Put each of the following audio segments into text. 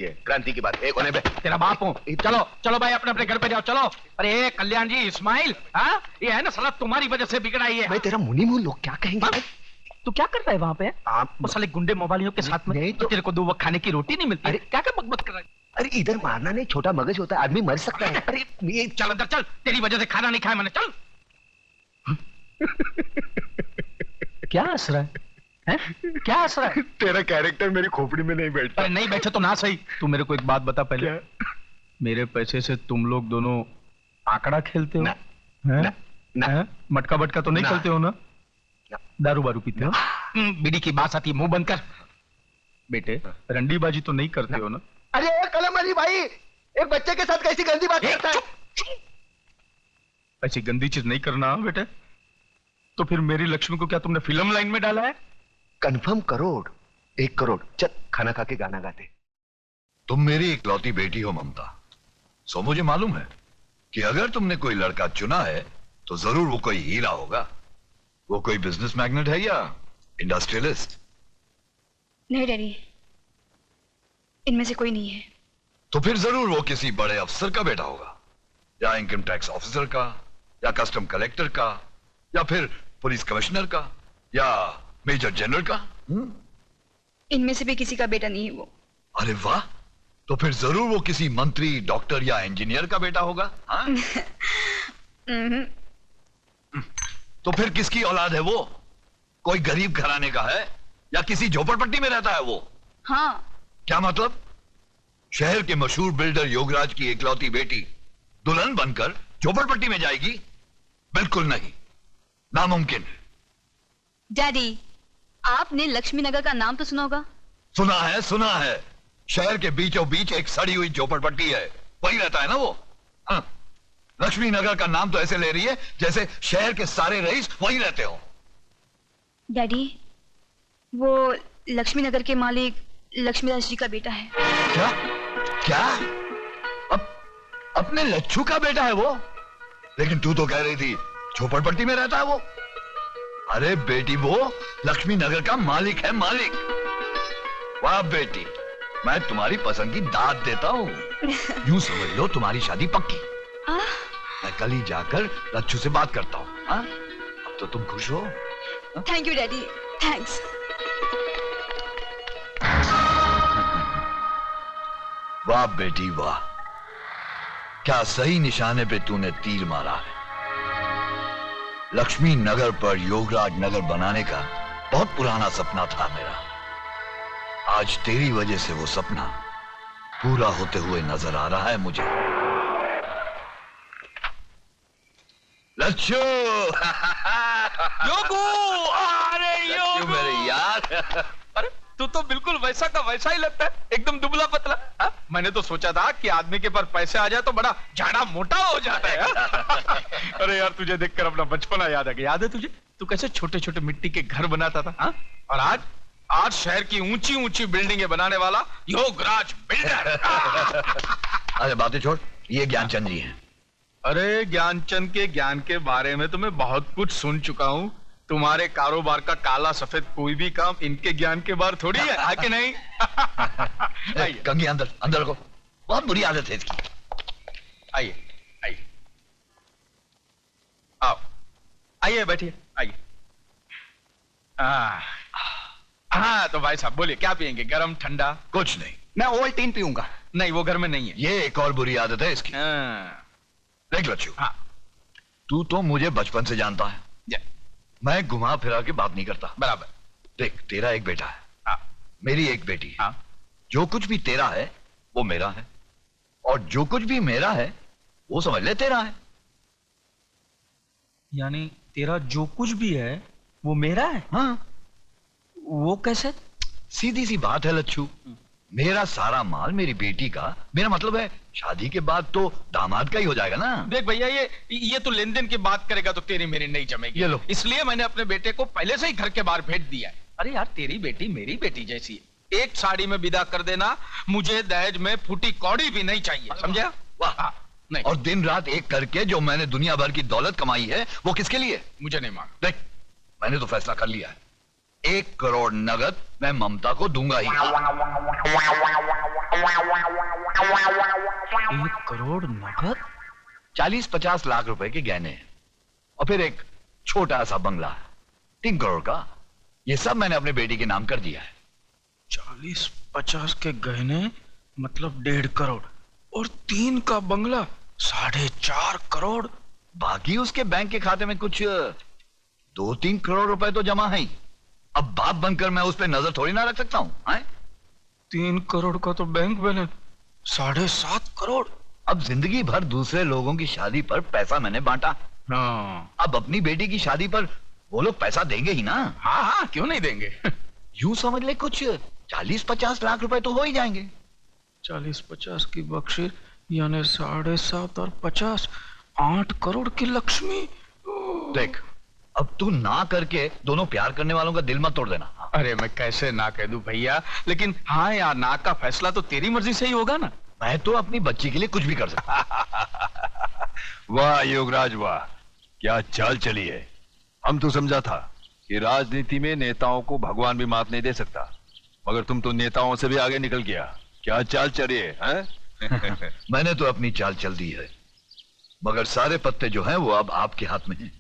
होती है, क्रांति की बात एक होने पे। तेरा बाप हूँ। चलो चलो भाई, अपने अपने घर पे जाओ, चलो। अरे कल्याण जी, इस्माइल, हाँ ये है ना साला तुम्हारी वजह से बिगड़ा ही है। मैं तेरा मुनी मुंह, लोग क्या कहेंगे? तू क्या करता है वहाँ पे? आप वो साले गुंडे मोबाइलियों के साथ में नहीं तो तेरे को 2 वक्त खाने की रोटी नहीं मिलती। अरे क्या क्या बकबक कर रहा है? अरे इधर मारना नहीं, छोटा मगज होता है, आदमी मर सकता है। अरे ये चल अंदर चल, तेरी वजह से खाना नहीं खाया मैंने, चल। क्या हंस रहा है? क्या हंस रहा है? तेरा कैरेक्टर मेरी खोपड़ी में नहीं बैठता। अरे नहीं बैठे तो ना सही। तू मेरे को एक बात बता पहले। क्या? मेरे पैसे से तुम लोग दोनों आंकड़ा खेलते हो? ना, हैं? ना, ना। हैं? मटका बटका तो नहीं ना। खेलते हो ना? ना। दारू बारू पीते हो? बीड़ी की बात आती है, मुंह बंद कर। बेटे रंडीबाजी तो नहीं करते हो ना? अरे कलम अली भाई, एक बच्चे के साथ कैसी गंदी बात करता है? ऐसी गंदी चीज नहीं करना बेटे। तो फिर मेरी लक्ष्मी को क्या तुमने फिल्म लाइन में डाला है? कंफर्म करोड़, 1 करोड़। चल खाना खा के गाना गाते। तुम मेरी इकलौती बेटी हो ममता, सो मुझे मालूम है कि अगर तुमने कोई लड़का चुना है तो जरूर वो कोई हीरा होगा। वो कोई बिजनेस मैग्नेट है या इंडस्ट्रियलिस्ट? नहीं डैडी, इनमें से कोई नहीं है। तो फिर जरूर वो किसी बड़े अफसर का बेटा होगा, या इनकम टैक्स ऑफिसर का, या कस्टम कलेक्टर का, या फिर पुलिस कमिश्नर का, या मेजर जनरल का। इनमें से भी किसी का बेटा नहीं है वो। अरे वाह, तो फिर जरूर वो किसी मंत्री, डॉक्टर या इंजीनियर का बेटा होगा। हाँ? तो फिर किसकी औलाद है वो? कोई गरीब घराने का है या किसी झोपड़पट्टी में रहता है वो? हाँ। क्या मतलब? शहर के मशहूर बिल्डर योगराज की इकलौती बेटी दुल्हन बनकर झोपड़पट्टी में जाएगी? बिल्कुल नहीं, नामुमकिन। डैडी, आपने लक्ष्मी नगर का नाम तो सुना होगा? सुना है, सुना है। शहर के बीचों बीच एक सड़ी हुई झोपड़पट्टी है, वही रहता है ना वो। हाँ। लक्ष्मी नगर का नाम तो ऐसे ले रही है जैसे शहर के सारे रईस वही रहते हो। डैडी, वो लक्ष्मी नगर के मालिक लक्ष्मीदास जी का बेटा है। क्या? क्या? अपने लच्छू का बेटा है वो? लेकिन तू तो कह रही थी झोपड़पट्टी में रहता है वो। अरे बेटी, वो लक्ष्मी नगर का मालिक है, मालिक। वाह बेटी, मैं तुम्हारी पसंद की दाद देता हूँ। यूं समझ लो तुम्हारी शादी पक्की। मैं कल ही जाकर लच्छू से बात करता हूँ। अब तो तुम खुश हो? Thank you daddy, thanks. वाह बेटी वाह, क्या सही निशाने पे तूने तीर मारा है। लक्ष्मी नगर पर योगराज नगर बनाने का बहुत पुराना सपना था मेरा। आज तेरी वजह से वो सपना पूरा होते हुए नजर आ रहा है मुझे। लच्छू योगू, अरे योगू मेरे यार। अरे तू तो बिल्कुल वैसा का वैसा ही लगता है, एकदम दुबला पतला। हा? मैंने तो सोचा था कि आदमी के पास पैसे आ जाए तो बड़ा झाड़ा मोटा हो जाता है। अरे यार, तुझे देखकर अपना बचपना याद आ गया। याद है तुझे, तू कैसे छोटे छोटे मिट्टी के घर बनाता था? हा? और आज शहर की ऊंची ऊंची बिल्डिंगें बनाने वाला योगराज बिल्डर। अरे बातें छोड़, ये ज्ञानचंद जी हैं। अरे ज्ञानचंद के ज्ञान के बारे में तो मैं बहुत कुछ सुन चुका हूँ। तुम्हारे कारोबार का काला सफेद कोई भी काम इनके ज्ञान के बाहर थोड़ी है कि नहीं? आइए कंगी, अंदर अंदर रखो, बहुत बुरी आदत है इसकी। आइए आइए, आओ आइए, बैठिए, आइए। हाँ तो भाई साहब बोलिए, क्या पियेंगे, गरम ठंडा? कुछ नहीं, मैं ओवल्टीन पीऊंगा। नहीं, वो घर में नहीं है। ये एक और बुरी आदत है इसकी। देख लच्छू, हाँ। तू तो मुझे बचपन से जानता है, मैं घुमा फिरा के बात नहीं करता। बराबर। देख, तेरा एक बेटा है, हाँ। मेरी एक बेटी है। हाँ। जो कुछ भी तेरा है वो मेरा है, और जो कुछ भी मेरा है वो समझ ले तेरा है। यानी तेरा जो कुछ भी है वो मेरा है? हाँ, वो कैसे? सीधी सी बात है लच्छू, मेरा सारा माल मेरी बेटी का, मेरा मतलब है शादी के बाद तो दामाद का ही हो जाएगा ना। देख भैया, ये तो लेन देन की बात करेगा तो तेरी मेरी नहीं जमेगी। ये लो। इसलिए मैंने अपने बेटे को पहले से ही घर के बाहर भेज दिया है। अरे यार, तेरी बेटी मेरी बेटी जैसी है, एक साड़ी में विदा कर देना, मुझे दहेज में फूटी कौड़ी भी नहीं चाहिए, समझा? वाह। नहीं। और दिन रात एक करके जो मैंने दुनिया भर की दौलत कमाई है वो किसके लिए? मुझे नहीं मांग। देख, मैंने तो फैसला कर लिया है, 1 करोड़ नगद मैं ममता को दूंगा ही। 1 करोड़ नगद? 40-50 लाख रुपए के गहने और फिर एक छोटा सा बंगला 3 करोड़ का। ये सब मैंने अपने बेटी के नाम कर दिया है। 40-50 के गहने मतलब 1.5 करोड़ और 3 का बंगला 4.5 करोड़। बाकी उसके बैंक के खाते में कुछ 2-3 करोड़ रुपए तो जमा है ही। अब बाप बनकर मैं उस पर नजर थोड़ी ना रख सकता हूं। 3 करोड़ का तो बैंक बैलेंस 7.5 करोड़। अब जिंदगी भर दूसरे लोगों की शादी पर पैसा मैंने बांटा। हाँ अब अपनी बेटी की शादी पर वो लोग पैसा देंगे ही ना। हाँ हाँ, क्यों नहीं देंगे। यूं समझ ले कुछ 40-50 लाख रुपए तो हो ही जाएंगे। 40-50 की बख्शिश यानी 7.5 और 50 8 करोड़ की लक्ष्मी। देख, अब तू ना करके दोनों प्यार करने वालों का दिल मत तोड़ देना। अरे मैं कैसे ना कह दूं भैया, लेकिन हाँ यार, ना का फैसला तो तेरी मर्जी से ही होगा ना। मैं तो अपनी बच्ची के लिए कुछ भी कर सकता। वाह योगराज वाह, क्या चाल चली है। हम तो समझा था कि राजनीति में नेताओं को भगवान भी मात नहीं दे सकता, मगर तुम तो नेताओं से भी आगे निकल गया। क्या चाल चली है, हैं? मैंने तो अपनी चाल चल दी है, मगर सारे पत्ते जो हैं वो अब आपके हाथ में हैं।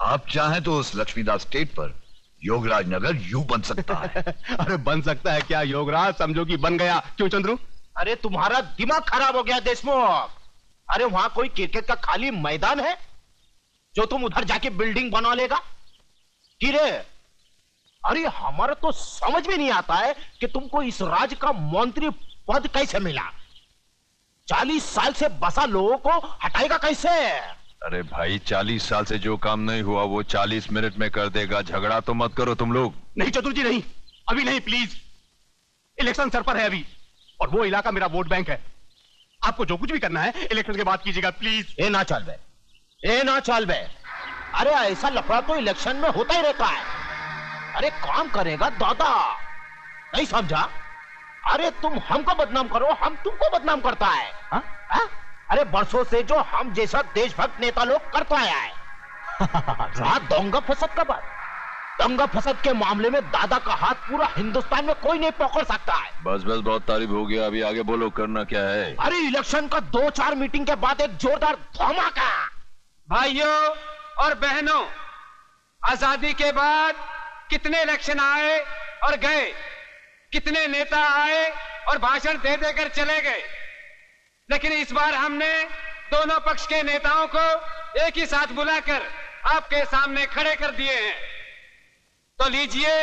आप चाहें तो उस लक्ष्मीदास स्टेट पर योगराज नगर यूं बन सकता है। अरे बन सकता है क्या योगराज, समझो कि बन गया। क्यों चंद्रू? अरे तुम्हारा दिमाग खराब हो गया देशमुख। अरे वहां कोई क्रिकेट का खाली मैदान है जो तुम उधर जाके बिल्डिंग बना लेगा? रे, अरे हमारा तो समझ में नहीं आता है कि तुमको इस राज्य का मंत्री पद कैसे मिला। 40 साल से बसा लोगों को हटाएगा कैसे? अरे भाई, 40 साल से जो काम नहीं हुआ वो 40 मिनट में कर देगा। झगड़ा तो मत करो तुम लोग। नहीं चतुर जी, नहीं, अभी नहीं, प्लीज। इलेक्शन सर पर है अभी, और वो इलाका मेरा वोट बैंक है। आपको जो कुछ भी करना है इलेक्शन के बाद कीजिएगा, प्लीज। ए ना चल बे, ए ना चल बे। अरे ऐसा लफड़ा तो इलेक्शन में होता ही रहता है। अरे काम करेगा दादा, नहीं समझा? अरे तुम हमको बदनाम करो, हम तुमको बदनाम करता है। हा? हा? अरे बरसों से जो हम जैसा देशभक्त नेता लोग करता आया है। रहा दंगा फसद का बात, दंगा फसद के मामले में दादा का हाथ पूरा हिंदुस्तान में कोई नहीं पकड़ सकता है। बस बस, बहुत तारीफ हो गया, अभी आगे बोलो, करना क्या है? अरे इलेक्शन का 2-4 मीटिंग के बाद एक जोरदार धमाका। भाइयों और बहनों, आजादी के बाद कितने इलेक्शन आए और गए, कितने नेता आए और भाषण दे देकर चले गए, लेकिन इस बार हमने दोनों पक्ष के नेताओं को एक ही साथ बुलाकर आपके सामने खड़े कर दिए हैं। तो लीजिए,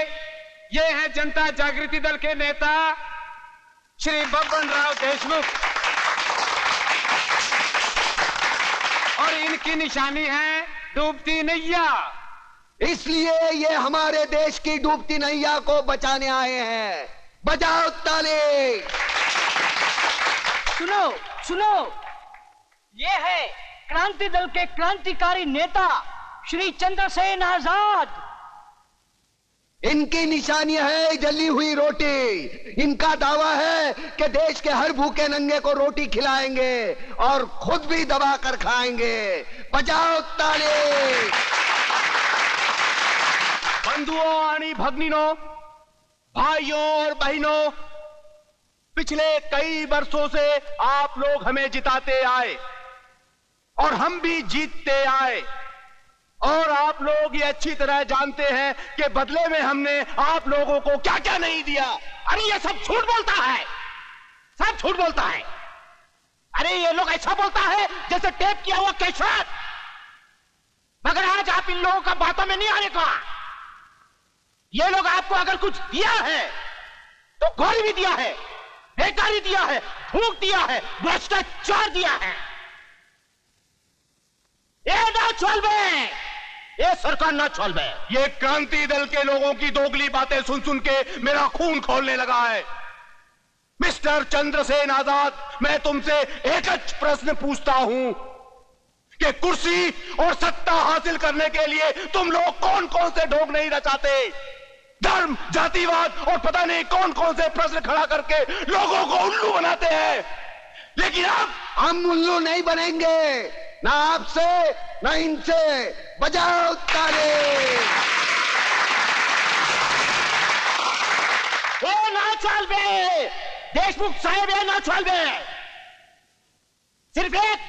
ये हैं जनता जागृति दल के नेता श्री बब्बन राव देशमुख, और इनकी निशानी है डूबती नैया। इसलिए ये हमारे देश की डूबती नैया को बचाने आए हैं। बजाओ ताली। सुनो सुनो, ये है क्रांति दल के क्रांतिकारी नेता श्री चंद्रसेन आजाद। इनकी निशानी है जली हुई रोटी। इनका दावा है कि देश के हर भूखे नंगे को रोटी खिलाएंगे और खुद भी दबा कर खाएंगे। बजाओ ताली। बंधुओं आणि भगनिनों, भाइयों और बहनों, पिछले कई वर्षों से आप लोग हमें जिताते आए और हम भी जीतते आए, और आप लोग ये अच्छी तरह जानते हैं कि बदले में हमने आप लोगों को क्या क्या नहीं दिया। अरे ये सब झूठ बोलता है, सब झूठ बोलता है। अरे ये लोग ऐसा बोलता है जैसे टेप किया हुआ कैसेट। मगर आज आप इन लोगों का बातों में नहीं आने का। ये लोग आपको अगर कुछ दिया है तो गोली भी दिया है, बेकारी दिया है, भूख दिया है, भ्रष्टाचार दिया है। ये ना चलबे, ये सरकार ना चलबे। ये क्रांति दल के लोगों की दोगली बातें सुन सुन के मेरा खून खौलने लगा है। मिस्टर चंद्रसेन आजाद, मैं तुमसे एक प्रश्न पूछता हूं कि कुर्सी और सत्ता हासिल करने के लिए तुम लोग कौन कौन से ढोंग नहीं रचाते? धर्म, जातिवाद और पता नहीं कौन कौन से प्रश्न खड़ा करके लोगों को उल्लू बनाते हैं। लेकिन अब हम उल्लू नहीं बनेंगे, ना आपसे ना इनसे। बजाओ ताली। ये ना चलबे, देशमुख साहेब, ये ना चलबे। सिर्फ एक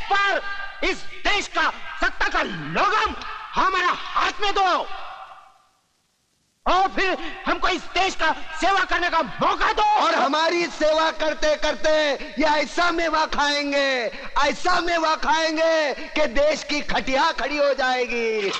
बार इस देश का सत्ता का लोगम हमारा हाथ में दो और फिर हमको इस देश का सेवा करने का मौका दो। और हमारी सेवा करते करते ये ऐसा मेवा खाएंगे कि देश की खटिया खड़ी हो जाएगी।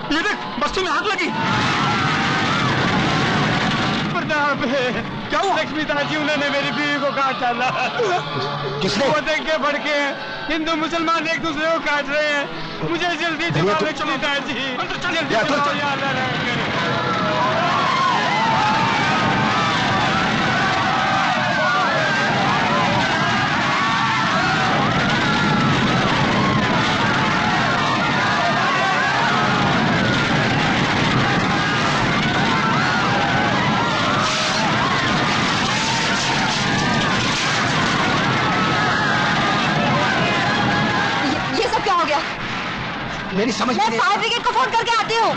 ये देख, बस्ती में आग लगी। प्रताप, क्या हुआ? लक्ष्मीदास जी, उन्होंने मेरी बीवी को काट डाला। किसने? वो देख के भड़के हैं। हिंदू मुसलमान एक दूसरे को काट रहे हैं। मुझे जल्दी छुड़ा लक्ष्मीदास जी, जल्दी छुड़ाओ यार। मेरी समझ मैं फायर ब्रिगेड को फोन करके आती हूँ।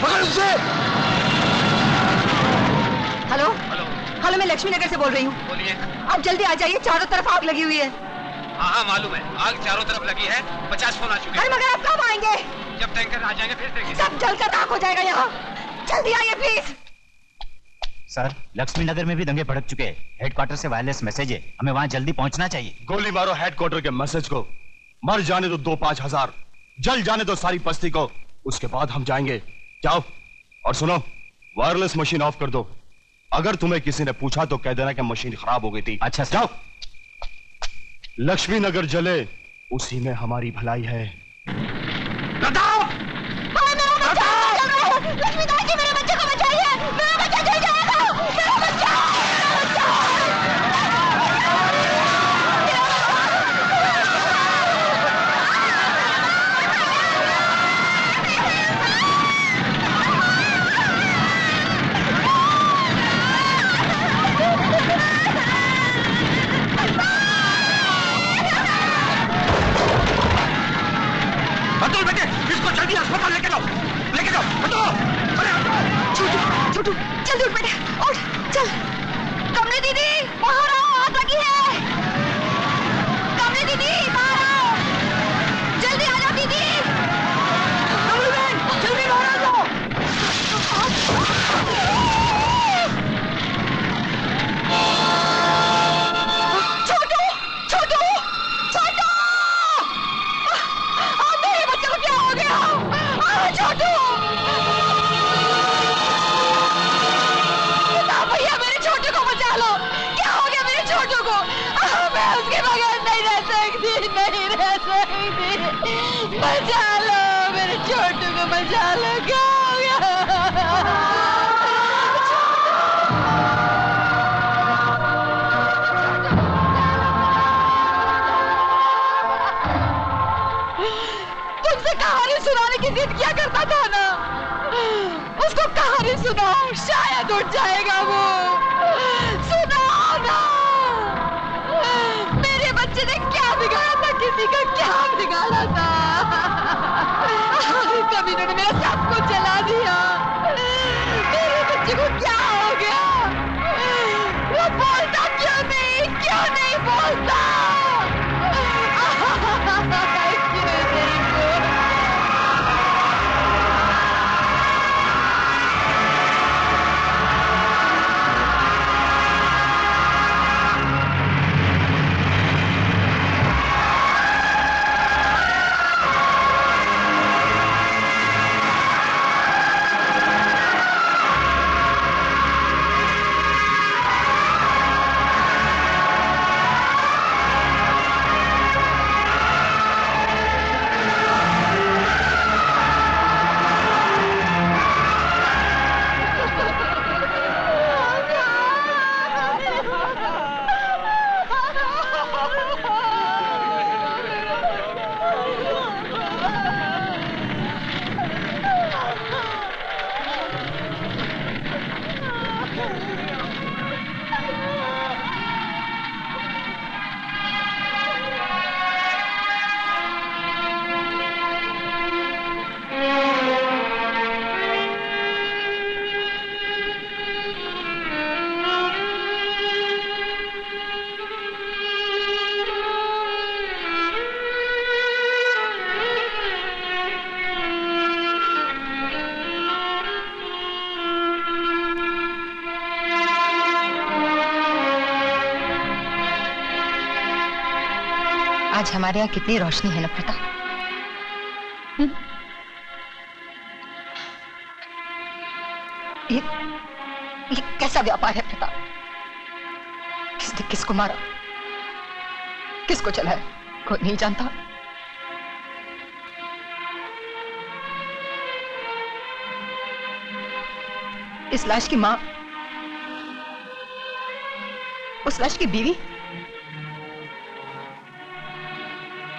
पकड़ उसे। हेलो, मैं लक्ष्मी नगर से बोल रही हूँ। बोलिए। अब जल्दी आ जाइए, चारों तरफ आग लगी हुई है। हाँ मालूम है, आग चारों तरफ लगी है। 50 फोन आ चुके हैं। मगर आप कब आएंगे? जब टैंकर आ जाएंगे फिर देखेंगे। सब जलकर राख हो जाएगा यहाँ। जल्दी आइए प्लीज। सर, लक्ष्मी नगर में भी दंगे भड़क चुके हैं। हेडक्वार्टर से वायरलेस मैसेज है, हमें वहाँ जल्दी पहुँचना चाहिए। गोली मारो हेडक्वार्टर के मैसेज को। मर जाने दो 2-5 हजार, जल जाने दो सारी बस्ती को, उसके बाद हम जाएंगे। जाओ और सुनो, वायरलेस मशीन ऑफ कर दो। अगर तुम्हें किसी ने पूछा तो कह देना कि मशीन खराब हो गई थी। अच्छा जाओ। लक्ष्मी नगर जले उसी में हमारी भलाई है। लक्ष्मीदास जी, मेरे बच्चे को बचाइए। मेरा बच्चा जल जाएगा। मेरा बच्चा। अतुल बेटे, इसको जल्दी अस्पताल लेके जाओ। छोटू, जल्दी उठ बेटे, उठ, चल। कमली दीदी, बाहर आओ, आग लगी है। कमली दीदी, बाहर आओ। जल्दी आ जाओ दीदी। कमली बहन, जल्दी बाहर आ जाओ। छोटू, छोटू, छोटू, मेरे बच्चे को क्या हो गया? छोटू, भैया मेरे छोटू को बचा लो। क्या हो गया मेरे छोटू को? मैं उसके बगैर नहीं रह सकती। बचा लो मेरे छोटू को, बचा लो। क्या हो गया? तुमसे कहानी सुनाने की जिद किया करता था ना, उसको कहानी सुनाओ, शायद उठ जाएगा वो। सुनाओ ना। मेरे बच्चे ने क्या बिगाड़ा था? किसी का क्या बिगाड़ा था? कभी उन्होंने मेरा सब कुछ जला दिया। मेरे बच्चे को क्या हो गया? वो बोलता क्यों नहीं बोलता? आज हमारे यहाँ कितनी रोशनी है ना प्रताप। ये कैसा व्यापार है प्रताप? किसने किसको मारा, किसको चलाया, कोई नहीं जानता। इस लाश की मां, उस लाश की बीवी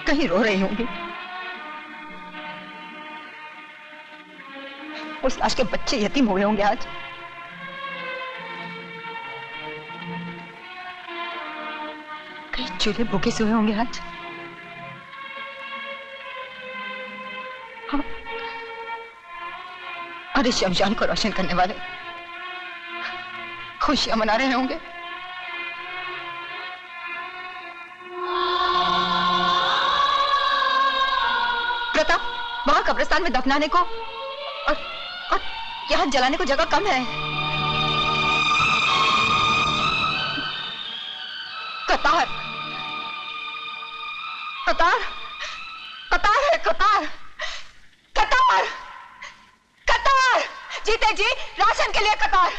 कहीं रो रही होंगी। उस लाश के बच्चे यतीम हुए होंगे आज। कहीं चूल्हे भूखे से हुए होंगे आज। हाँ। और इस शमशान को रोशन करने वाले खुशियां मना रहे होंगे। प्रताप, वहां कब्रिस्तान में दफनाने को और यहाँ जलाने को जगह कम है। कतार, कतार, कतार है, कतार, कतार, कतार। जीते जी राशन के लिए कतार,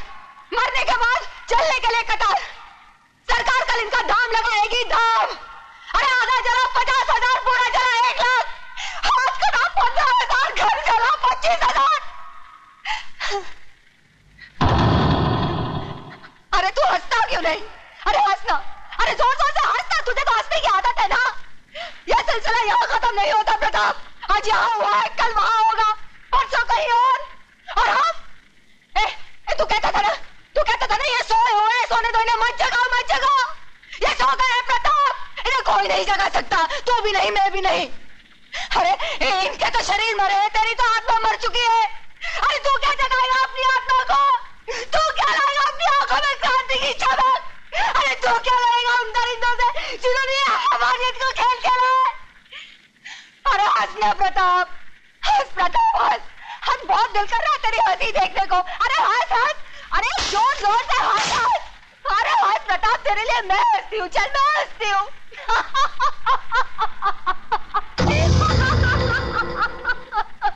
मरने के बाद चलने के लिए कतार। सरकार कल इनका दाम लगाएगी, दाम। अरे आधा जला 50,000, पूरा जला 1 लाख, हाथ कटा 15,000, घर जला 25,000। अरे तू हंसता क्यों नहीं? अरे हंसना, अरे जोर जोर से हंसना, तुझे तो हंसने की आदत है ना। यह सिलसिला यहाँ खत्म नहीं होता प्रताप। आज यहाँ हुआ है, कल वहां होगा, परसों कहीं और हम तू कहता था ना ये सोए हुए, सोने दो इन्हें, मत जगाओ, मत जगाओ। ये सो गए हैं प्रताप, इन्हें कोई नहीं जगा सकता, तू भी नहीं, मैं भी नहीं। अरे इनके तो शरीर मरे हैं, तेरी तो आत्मा मर चुकी है। अरे तू क्या जगाएगा अपनी आत्मा को? तू क्या लाएगा अपनी आंखों में क्रांति की चमक? अरे तू क्या लाएगा उन दरिंदों से जिन्होंने हमारियत को खेल खेला है? अरे हंसना प्रताप, हंस प्रताप, हंस। हंस, बहुत दिल कर रहा है तेरी हंसी देखने को। अरे हंस, हंस, अरे जोर जोर से हंस, हंस। अरे हंस प्रताप, तेरे लिए मैं हंसती हूँ, चल मैं हंसती हूँ।